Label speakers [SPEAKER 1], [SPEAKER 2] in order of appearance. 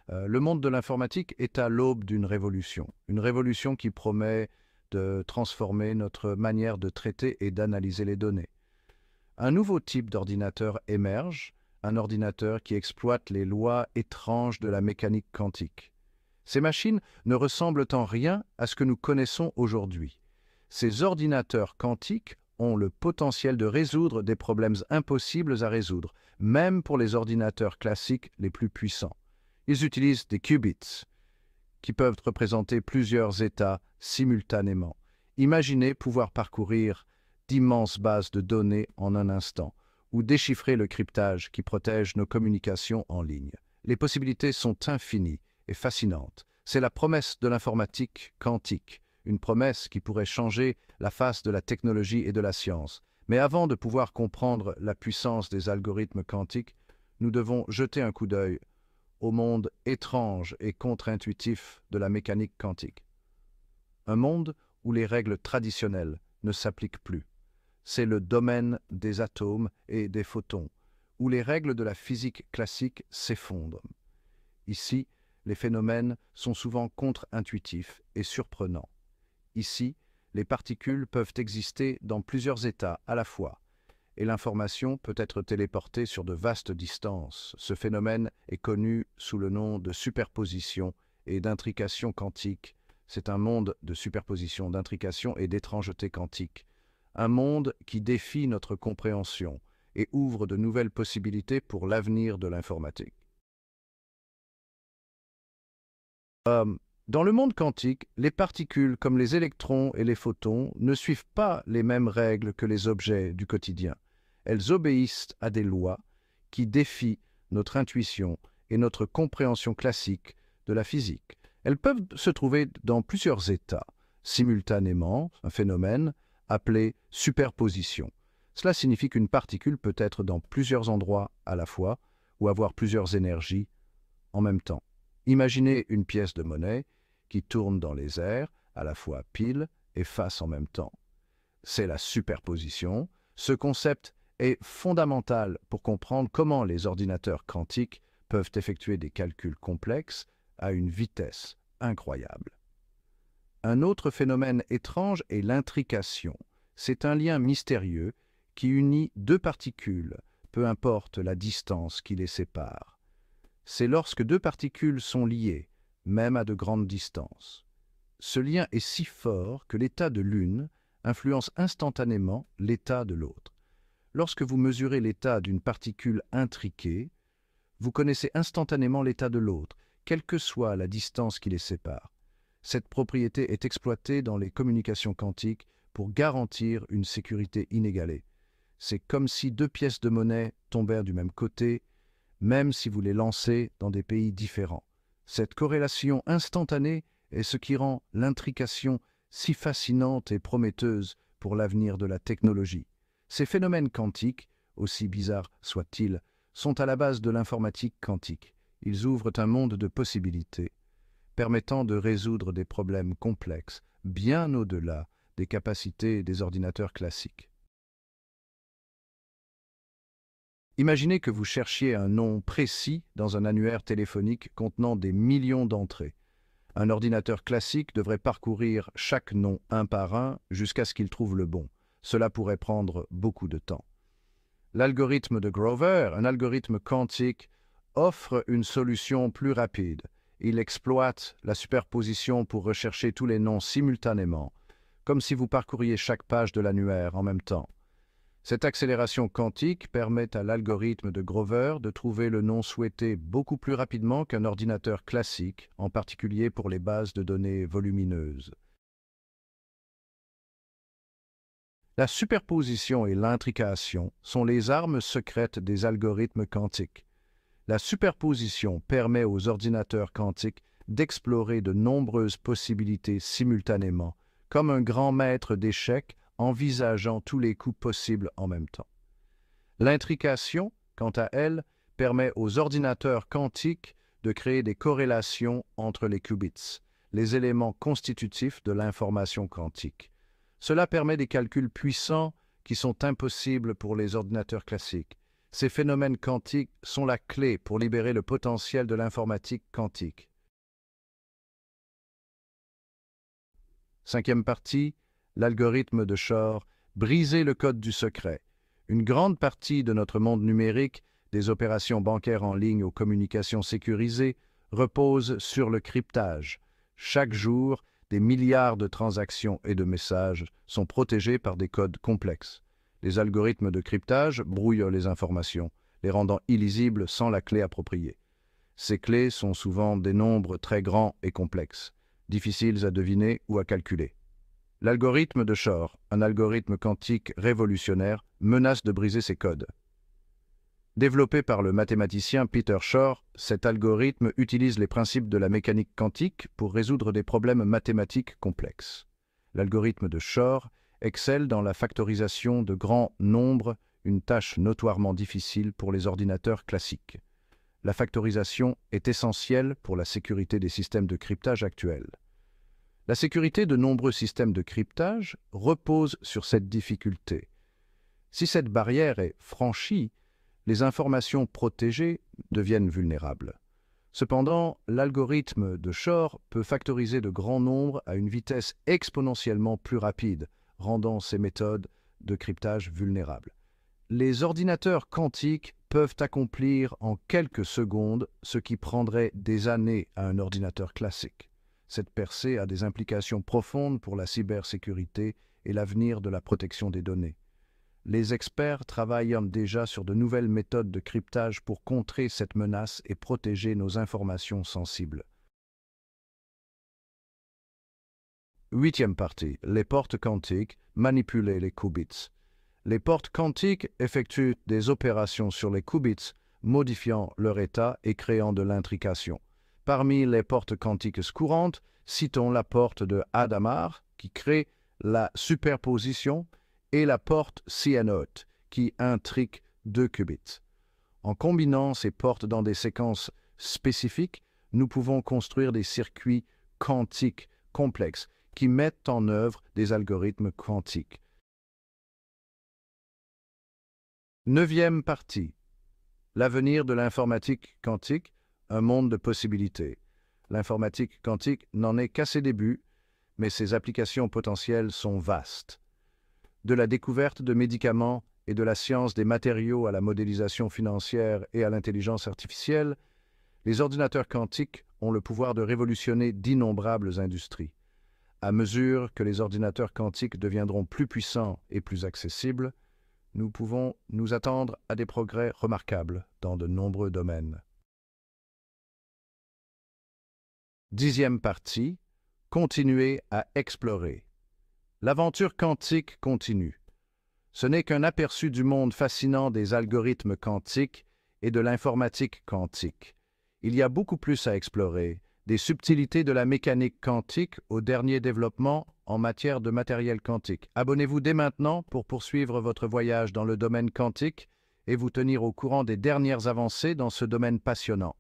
[SPEAKER 1] Le monde de l'informatique est à l'aube d'une révolution. Une révolution qui promet de transformer notre manière de traiter et d'analyser les données. Un nouveau type d'ordinateur émerge, un ordinateur qui exploite les lois étranges de la mécanique quantique. Ces machines ne ressemblent en rien à ce que nous connaissons aujourd'hui. Ces ordinateurs quantiques ont le potentiel de résoudre des problèmes impossibles à résoudre, même pour les ordinateurs classiques les plus puissants. Ils utilisent des qubits, qui peuvent représenter plusieurs états simultanément. Imaginez pouvoir parcourir d'immenses bases de données en un instant, ou déchiffrer le cryptage qui protège nos communications en ligne. Les possibilités sont infinies et fascinantes. C'est la promesse de l'informatique quantique, une promesse qui pourrait changer la face de la technologie et de la science. Mais avant de pouvoir comprendre la puissance des algorithmes quantiques, nous devons jeter un coup d'œil au monde étrange et contre-intuitif de la mécanique quantique. Un monde où les règles traditionnelles ne s'appliquent plus. C'est le domaine des atomes et des photons, où les règles de la physique classique s'effondrent. Ici, les phénomènes sont souvent contre-intuitifs et surprenants. Ici, les particules peuvent exister dans plusieurs états à la fois, et l'information peut être téléportée sur de vastes distances. Ce phénomène est connu sous le nom de superposition et d'intrication quantique. C'est un monde de superposition, d'intrication et d'étrangeté quantique. Un monde qui défie notre compréhension et ouvre de nouvelles possibilités pour l'avenir de l'informatique. Dans le monde quantique, les particules comme les électrons et les photons ne suivent pas les mêmes règles que les objets du quotidien. Elles obéissent à des lois qui défient notre intuition et notre compréhension classique de la physique. Elles peuvent se trouver dans plusieurs états, simultanément, un phénomène appelé superposition. Cela signifie qu'une particule peut être dans plusieurs endroits à la fois ou avoir plusieurs énergies en même temps. Imaginez une pièce de monnaie qui tourne dans les airs, à la fois pile et face en même temps. C'est la superposition. Ce concept est fondamental pour comprendre comment les ordinateurs quantiques peuvent effectuer des calculs complexes à une vitesse incroyable. Un autre phénomène étrange est l'intrication. C'est un lien mystérieux qui unit deux particules, peu importe la distance qui les sépare. C'est lorsque deux particules sont liées, même à de grandes distances. Ce lien est si fort que l'état de l'une influence instantanément l'état de l'autre. Lorsque vous mesurez l'état d'une particule intriquée, vous connaissez instantanément l'état de l'autre, quelle que soit la distance qui les sépare. Cette propriété est exploitée dans les communications quantiques pour garantir une sécurité inégalée. C'est comme si deux pièces de monnaie tombèrent du même côté, même si vous les lancez dans des pays différents. Cette corrélation instantanée est ce qui rend l'intrication si fascinante et prometteuse pour l'avenir de la technologie. Ces phénomènes quantiques, aussi bizarres soient-ils, sont à la base de l'informatique quantique. Ils ouvrent un monde de possibilités, permettant de résoudre des problèmes complexes, bien au-delà des capacités des ordinateurs classiques. Imaginez que vous cherchiez un nom précis dans un annuaire téléphonique contenant des millions d'entrées. Un ordinateur classique devrait parcourir chaque nom un par un jusqu'à ce qu'il trouve le bon. Cela pourrait prendre beaucoup de temps. L'algorithme de Grover, un algorithme quantique, offre une solution plus rapide. Il exploite la superposition pour rechercher tous les noms simultanément, comme si vous parcouriez chaque page de l'annuaire en même temps. Cette accélération quantique permet à l'algorithme de Grover de trouver le nom souhaité beaucoup plus rapidement qu'un ordinateur classique, en particulier pour les bases de données volumineuses. La superposition et l'intrication sont les armes secrètes des algorithmes quantiques. La superposition permet aux ordinateurs quantiques d'explorer de nombreuses possibilités simultanément, comme un grand maître d'échecs envisageant tous les coups possibles en même temps. L'intrication, quant à elle, permet aux ordinateurs quantiques de créer des corrélations entre les qubits, les éléments constitutifs de l'information quantique. Cela permet des calculs puissants qui sont impossibles pour les ordinateurs classiques. Ces phénomènes quantiques sont la clé pour libérer le potentiel de l'informatique quantique. Cinquième partie, l'algorithme de Shor, briser le code du secret. Une grande partie de notre monde numérique, des opérations bancaires en ligne aux communications sécurisées, repose sur le cryptage. Chaque jour, des milliards de transactions et de messages sont protégés par des codes complexes. Les algorithmes de cryptage brouillent les informations, les rendant illisibles sans la clé appropriée. Ces clés sont souvent des nombres très grands et complexes, difficiles à deviner ou à calculer. L'algorithme de Shor, un algorithme quantique révolutionnaire, menace de briser ces codes. Développé par le mathématicien Peter Shor, cet algorithme utilise les principes de la mécanique quantique pour résoudre des problèmes mathématiques complexes. L'algorithme de Shor excelle dans la factorisation de grands nombres, une tâche notoirement difficile pour les ordinateurs classiques. La factorisation est essentielle pour la sécurité des systèmes de cryptage actuels. La sécurité de nombreux systèmes de cryptage repose sur cette difficulté. Si cette barrière est franchie, les informations protégées deviennent vulnérables. Cependant, l'algorithme de Shor peut factoriser de grands nombres à une vitesse exponentiellement plus rapide, rendant ces méthodes de cryptage vulnérables. Les ordinateurs quantiques peuvent accomplir en quelques secondes ce qui prendrait des années à un ordinateur classique. Cette percée a des implications profondes pour la cybersécurité et l'avenir de la protection des données. Les experts travaillent déjà sur de nouvelles méthodes de cryptage pour contrer cette menace et protéger nos informations sensibles. Huitième partie, les portes quantiques, manipuler les qubits. Les portes quantiques effectuent des opérations sur les qubits, modifiant leur état et créant de l'intrication. Parmi les portes quantiques courantes, citons la porte de Hadamard, qui crée la superposition, et la porte CNOT, qui intrique 2 qubits. En combinant ces portes dans des séquences spécifiques, nous pouvons construire des circuits quantiques complexes qui mettent en œuvre des algorithmes quantiques. Neuvième partie. L'avenir de l'informatique quantique, un monde de possibilités. L'informatique quantique n'en est qu'à ses débuts, mais ses applications potentielles sont vastes. De la découverte de médicaments et de la science des matériaux à la modélisation financière et à l'intelligence artificielle, les ordinateurs quantiques ont le pouvoir de révolutionner d'innombrables industries. À mesure que les ordinateurs quantiques deviendront plus puissants et plus accessibles, nous pouvons nous attendre à des progrès remarquables dans de nombreux domaines. Dixième partie, continuer à explorer. L'aventure quantique continue. Ce n'est qu'un aperçu du monde fascinant des algorithmes quantiques et de l'informatique quantique. Il y a beaucoup plus à explorer, des subtilités de la mécanique quantique au dernier développement en matière de matériel quantique. Abonnez-vous dès maintenant pour poursuivre votre voyage dans le domaine quantique et vous tenir au courant des dernières avancées dans ce domaine passionnant.